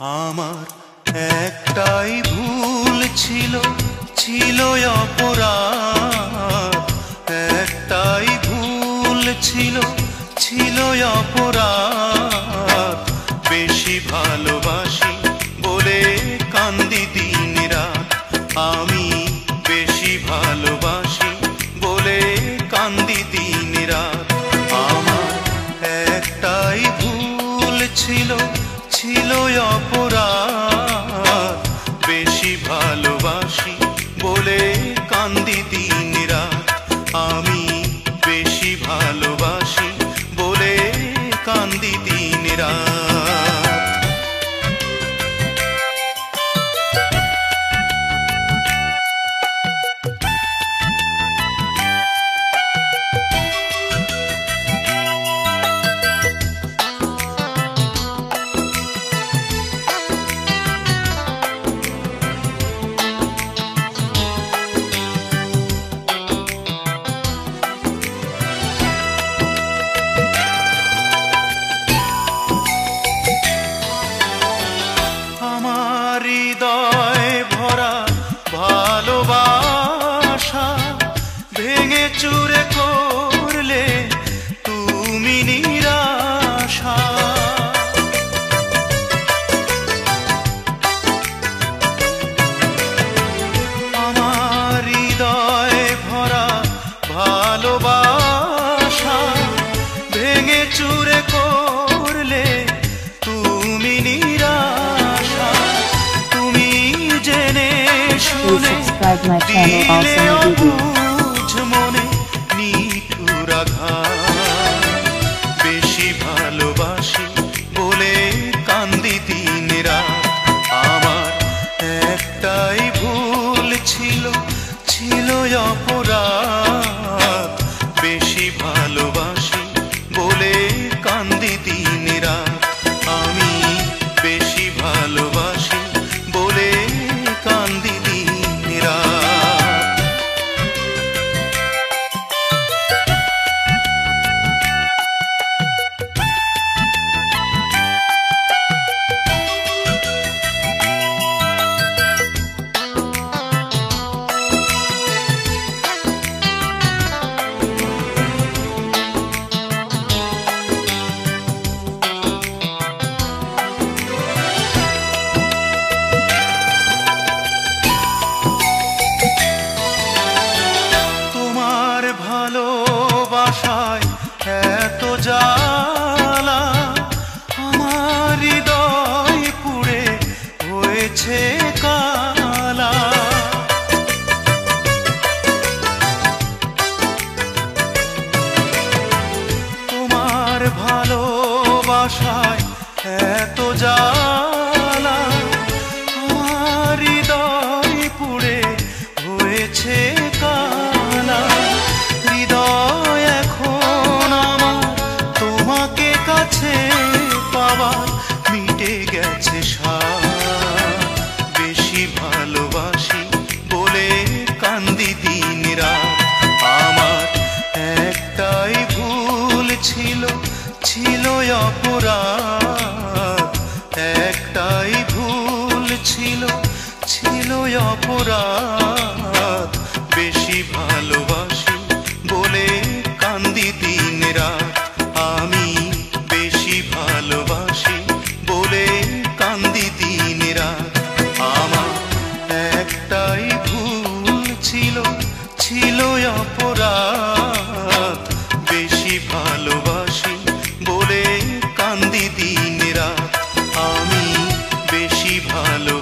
আমার একটাই ভুল ছিল, ছিল অপরাধ। একটাই ভুল ছিল, ছিল অপরাধ। বেশি ভালোবাসি বলে কান্দি দিন রাত। আমি বেশি ভালোবাসি বলে কান্দি দিন রাত। আমার একটাই ভুল ছিল, ছিল অপরাধ। বেশি ভালোবাসি বলে কান্দি দিন রাত। আমি বেশি ভালোবাসি বলে কান্দি দিন রাত। হৃদয় ভরা ভালোবাসা ভেঙে চুরে করলে তুমি নিরাশা। আমার হৃদয় ভরা ভালোবাসা ভেঙে চুরে করলে তুমি নিরাশা। Subscribe my channel also বুঝ মনে নিঠুর আঘাত। বেশি ভালোবাসি বলে কান্দি দিন রাত। আমার একটাই ভুল ছিল, ছিল অপরাধ। বেশি ভালোবাসি বলে কান্দি দিন রাত। আমি বেশি ভালোবাসি বলে কান্দি দিন রাত। ভালোবাসায় এত জ্বালা, আমার হৃদয় পুড়ে হয়েছে কালা। তোমার ভালোবাসায় এত জ্বালা, আমার হৃদয় পুড়ে হয়েছে কালা। হৃদয় এখন আমার তোমাকে কাছে পাওয়ার মিটে গেছে সার। বেশি ভালোবাসি বলে কান্দি দিন রাত। আমার একটাই ভুল ছিল, ছিল অপরাধ। একটাই ভুল ছিল, ছিল অপরাধ। বেশি ভালোবাসি বলে কান্দি দিন রাত। আমি বেশি ভালোবাসি বলে কান্দি দিন রাত। আমার একটাই ভুল ছিল, ছিল অপরাধ। বেশি ভালোবাসি বলে কান্দি দিন রাত। আমি বেশি ভালো